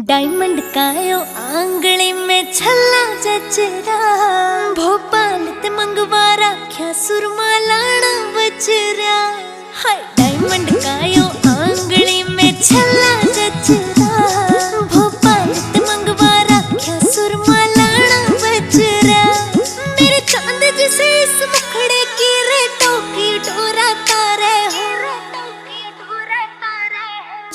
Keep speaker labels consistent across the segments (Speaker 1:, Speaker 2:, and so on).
Speaker 1: Diamond कायो आंगली में छल्ला जचरा, भोपाल ते मंगवा राख्या सुरमा लाना बचरा। हाय डायमंड कायो आंगली में छल्ला जचरा, भोपाल ते मंगवा राख्या सुरमा लाना बचरा। मेरे चांद जिसे इस मुखड़े की रेटों की डोरा तारे हो,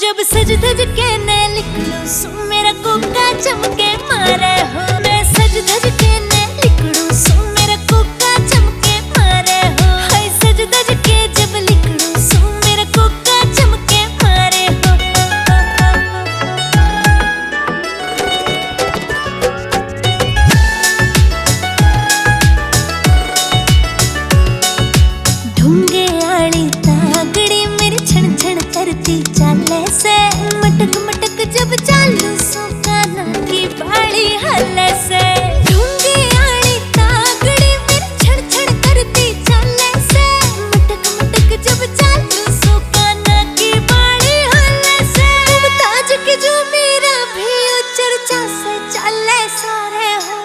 Speaker 1: जब सज धज के ने लिखलू सु मेरा कोका चमके मारे हो। मैं सज धज के ने लिखलू सु मेरा कोका चमके मारे हो। हाय सज धज के जब लिखलू सु मेरा कोका चमके मारे हो। ढूंगे आड़ी तागड़ी मेरी छण छण करती चाले से, मटक मटक जब चालू सो काना की बाड़ी हल्ले से। ढूंगी आड़ी तागड़ी मेरी छड़ छड़ करती चाले से, मटक मटक जब चालू सो काना की बाड़ी हल्ले से। मुमताज की जो मेरा भी चर्चा से चाले सारे हो,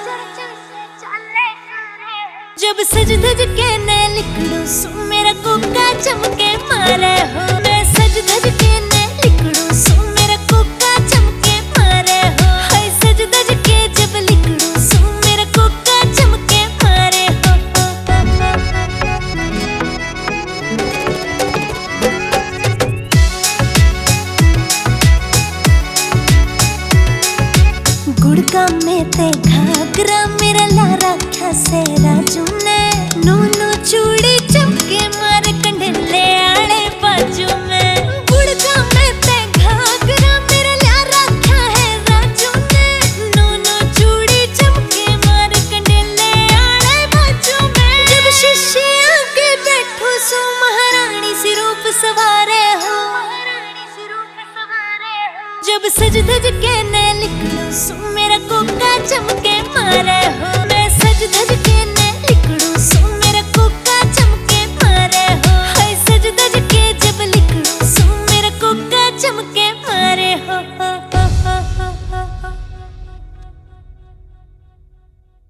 Speaker 1: जब सज धज के ने लिखलू सु मेरा कोका चमके मारे हो। मैं सज धज के ने लिखलू सु मेरा कोका चमके मारे हो। हाय सज धज के जब लिखलू सु मेरा कोका चमके मारे हो। गुड़का में ते घाघरा मेरा ला रखा से राजू ने, नूनू चूड़ी चमके मारे कंडले आड़े बाजू में। गुड़का में ते घाघरा मेरा ला रखा है राजू ने, नूनू चूड़ी चमके मारे कंडले आड़े बाजू में। जब शीशे आगे बैठो सो महारानी सी रूप सवारे हो, जब सज धज के ने लिखलू सु मेरा कोका चमके